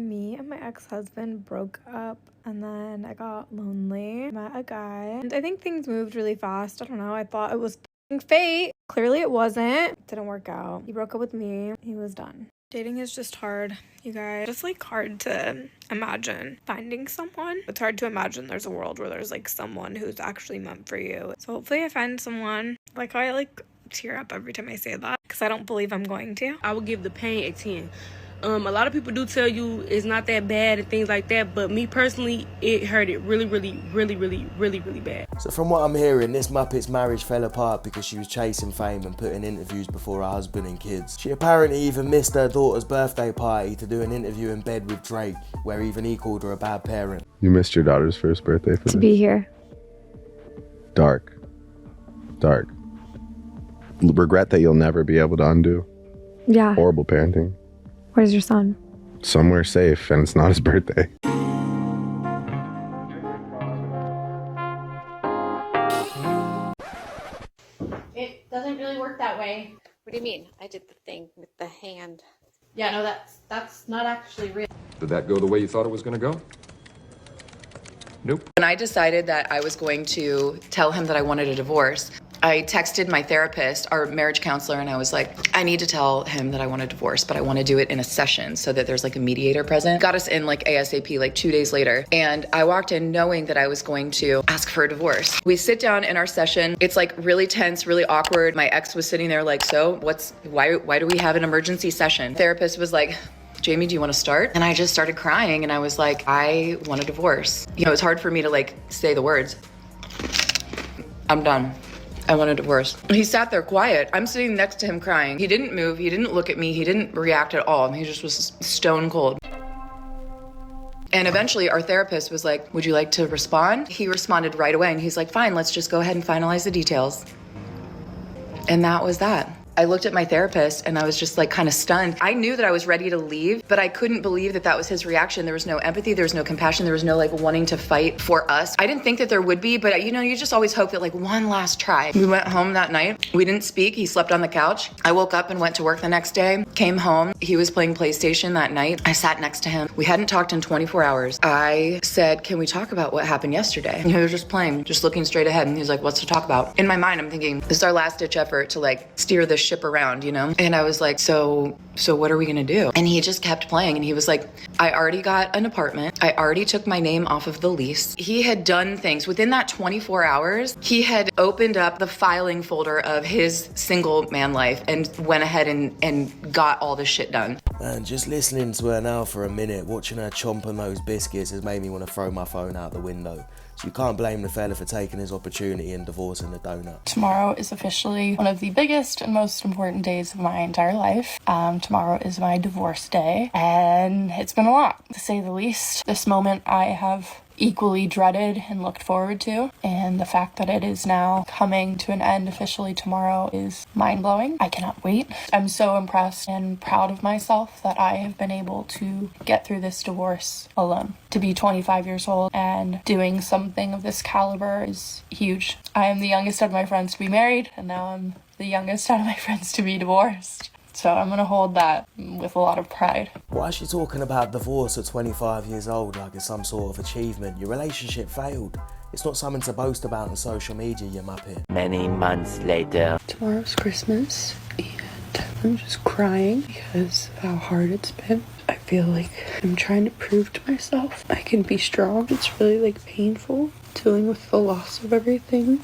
Me and my ex-husband broke up and then I got lonely, met a guy, and I think things moved really fast. I don't know, I thought it was fate. Clearly it wasn't. It didn't work out. He broke up with me. He was done. Dating is just hard, you guys. It's like hard to imagine finding someone. It's hard to imagine there's a world where there's like someone who's actually meant for you. So hopefully I find someone. Like I like tear up every time I say that because I don't believe I'm going to. I would give the pain a 10. A lot of people do tell you it's not that bad and things like that, but me personally, it hurt it really bad. So from what I'm hearing, this Muppet's marriage fell apart because she was chasing fame and putting interviews before her husband and kids. She apparently even missed her daughter's birthday party to do an interview in bed with Drake, where even he called her a bad parent. You missed your daughter's first birthday for to be here. Dark. Regret that you'll never be able to undo. Yeah. Horrible parenting. Where's your son? Somewhere safe, and it's not his birthday. It doesn't really work that way. What do you mean? I did the thing with the hand. Yeah, no, that's not actually real. Did that go the way you thought it was going to go? Nope. When I decided that I was going to tell him that I wanted a divorce, I texted my therapist, our marriage counselor, and I was like, I need to tell him that I want a divorce, but I want to do it in a session so that there's like a mediator present. Got us in like ASAP, like 2 days later. And I walked in knowing that I was going to ask for a divorce. We sit down in our session. It's like really tense, really awkward. My ex was sitting there like, so why do we have an emergency session? Therapist was like, Jamie, do you want to start? And I just started crying and I was like, I want a divorce. You know, it's hard for me to like say the words. I'm done. I want a divorce. He sat there quiet. I'm sitting next to him crying. He didn't move. He didn't look at me. He didn't react at all. He just was stone cold. And eventually our therapist was like, would you like to respond? He responded right away and he's like, fine, let's just go ahead and finalize the details. And that was that. I looked at my therapist and I was just like kind of stunned. I knew that I was ready to leave, but I couldn't believe that that was his reaction. There was no empathy. There was no compassion. There was no like wanting to fight for us. I didn't think that there would be, but you know, you just always hope that like one last try. We went home that night. We didn't speak. He slept on the couch. I woke up and went to work the next day, came home. He was playing PlayStation that night. I sat next to him. We hadn't talked in 24 hours. I said, can we talk about what happened yesterday? And he was just playing, just looking straight ahead. And he was like, what's to talk about? In my mind, I'm thinking, this is our last ditch effort to like steer this ship around, you know? And I was like, so what are we gonna do? And he just kept playing and he was like, I already got an apartment. I already took my name off of the lease. He had done things within that 24 hours. He had opened up the filing folder of his single man life and went ahead and got all this shit done. And just listening to her now for a minute, watching her chomp on those biscuits has made me want to throw my phone out the window. So you can't blame the fella for taking his opportunity and divorcing the donut. Tomorrow is officially one of the biggest and most important days of my entire life. Tomorrow is my divorce day, and it's been a lot, to say the least. This moment I have equally dreaded and looked forward to, and the fact that it is now coming to an end officially tomorrow is mind-blowing. I cannot wait. I'm so impressed and proud of myself that I have been able to get through this divorce alone. To be 25 years old and doing something of this caliber is huge. I am the youngest out of my friends to be married, and now I'm the youngest out of my friends to be divorced. So I'm gonna hold that with a lot of pride. Why is she talking about divorce at 25 years old like it's some sort of achievement? Your relationship failed. It's not something to boast about on social media, you muppet. Many months later. Tomorrow's Christmas, and I'm just crying because of how hard it's been. I feel like I'm trying to prove to myself I can be strong. It's really like painful dealing with the loss of everything.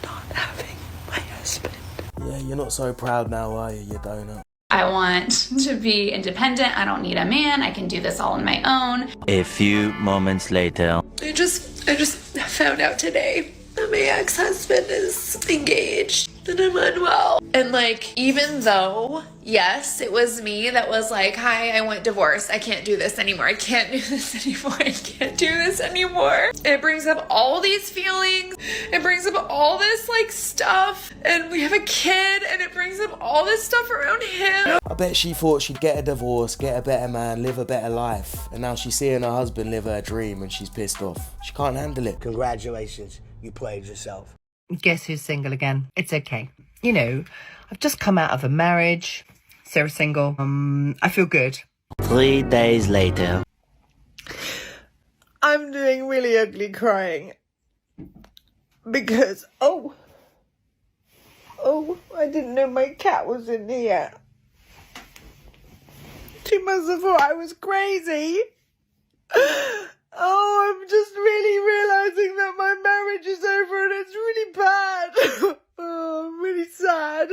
Not having my husband. Yeah, you're not so proud now, are you, you donut? I want to be independent. I don't need a man. I can do this all on my own. A few moments later. I just found out today that my ex-husband is engaged and I'm unwell. And like, even though, yes, it was me that was like, hi, I want divorce. I can't do this anymore. I can't do this anymore. I can't do this anymore. It brings up all these feelings. It brings up all this like stuff. And we have a kid and it brings up all this stuff around him. I bet she thought she'd get a divorce, get a better man, live a better life. And now she's seeing her husband live her dream and she's pissed off. She can't handle it. Congratulations, you played yourself. Guess who's single again? It's okay. You know, I've just come out of a marriage. Sarah's single. I feel good. 3 days later. I'm doing really ugly crying. Because, oh, I didn't know my cat was in here. She must have thought I was crazy. Oh, I'm just really realizing that my marriage is over and it's really bad. Oh, I'm really sad.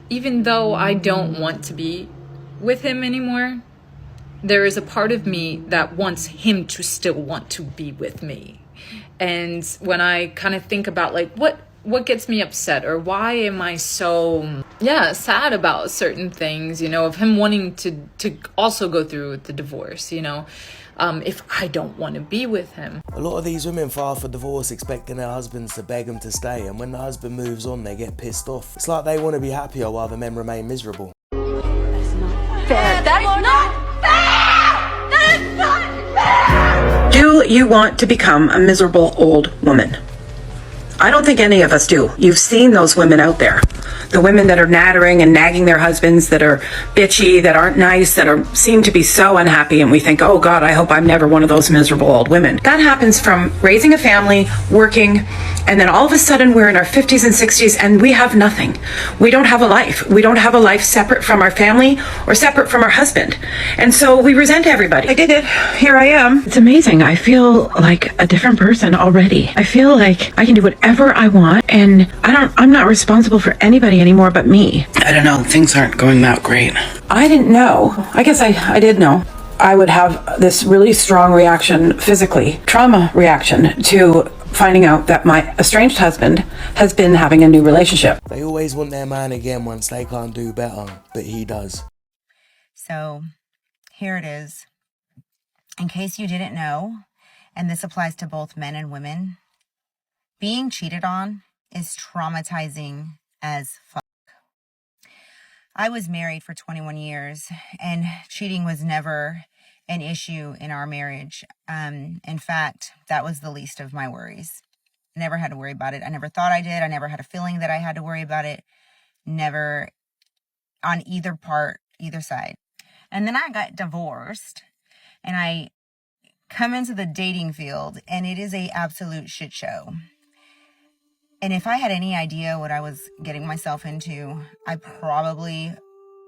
Even though I don't want to be with him anymore, there is a part of me that wants him to still want to be with me. And when I kind of think about like what gets me upset, or why am I so sad about certain things, you know, of him wanting to also go through the divorce, you know, if I don't want to be with him. A lot of these women file for divorce expecting their husbands to beg them to stay, and when the husband moves on they get pissed off. It's like they want to be happier while the men remain miserable. That is not fair. That is not fair! Do you want to become a miserable old woman? I don't think any of us do. You've seen those women out there. The women that are nattering and nagging their husbands, that are bitchy, that aren't nice, that seem to be so unhappy, and we think, oh God, I hope I'm never one of those miserable old women. That happens from raising a family, working, and then all of a sudden we're in our 50s and 60s and we have nothing. We don't have a life. We don't have a life separate from our family or separate from our husband. And so we resent everybody. I did it. Here I am. It's amazing. I feel like a different person already. I feel like I can do whatever I want, and I'm not responsible for anybody anymore but me. I don't know. Things aren't going that great. I didn't know. I guess I did know. I would have this really strong reaction physically, trauma reaction, to finding out that my estranged husband has been having a new relationship. They always want their man again once they can't do better, but he does. So here it is. In case you didn't know, and this applies to both men and women, being cheated on is traumatizing as fuck. I was married for 21 years, and cheating was never an issue in our marriage. In fact, that was the least of my worries. I never had to worry about it. I never thought I did. I never had a feeling that I had to worry about it. Never on either side. And then I got divorced, and I come into the dating field, and it is an absolute shit show. And if I had any idea what I was getting myself into, I probably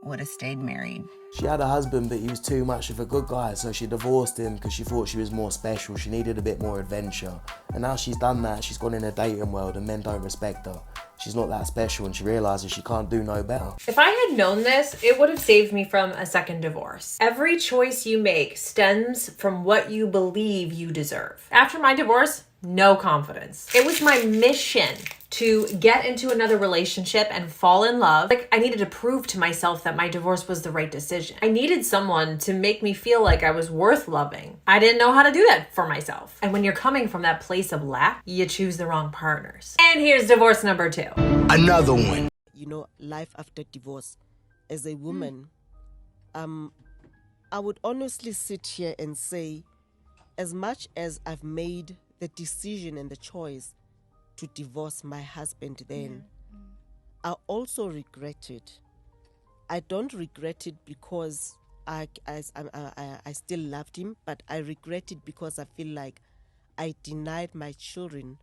would have stayed married. She had a husband, but he was too much of a good guy, so she divorced him because she thought she was more special. She needed a bit more adventure. And now she's done that, she's gone in a dating world and men don't respect her. She's not that special, and she realises she can't do no better. If I had known this, it would have saved me from a second divorce. Every choice you make stems from what you believe you deserve. After my divorce, no confidence. It was my mission to get into another relationship and fall in love. Like, I needed to prove to myself that my divorce was the right decision. I needed someone to make me feel like I was worth loving. I didn't know how to do that for myself. And when you're coming from that place of lack, you choose the wrong partners. And here's divorce number 2. Another one. You know, life after divorce. As a woman, I would honestly sit here and say, as much as I've made the decision and the choice to divorce my husband then, I also regret it. I don't regret it because I still loved him, but I regret it because I feel like I denied my children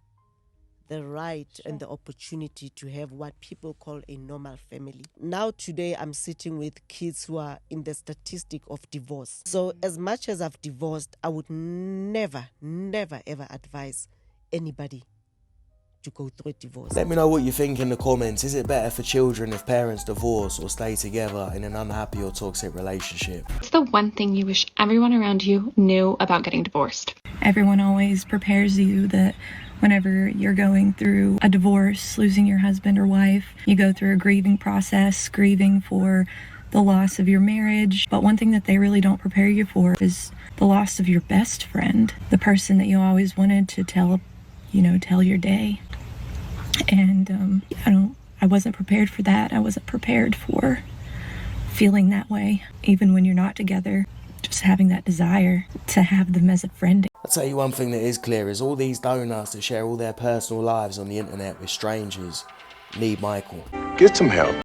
the right and the opportunity to have what people call a normal family. Now today I'm sitting with kids who are in the statistic of divorce. So as much as I've divorced, I would never ever advise anybody to go through a divorce. Let me know what you think in the comments. Is it better for children if parents divorce or stay together in an unhappy or toxic relationship? What's the one thing you wish everyone around you knew about getting divorced? Everyone always prepares you that whenever you're going through a divorce, losing your husband or wife, you go through a grieving process, grieving for the loss of your marriage. But one thing that they really don't prepare you for is the loss of your best friend, the person that you always wanted to tell your day. And I wasn't prepared for that. I wasn't prepared for feeling that way, even when you're not together, just having that desire to have them as a friend. I'll tell you one thing that is clear is all these donuts that share all their personal lives on the internet with strangers need Michael. Get some help.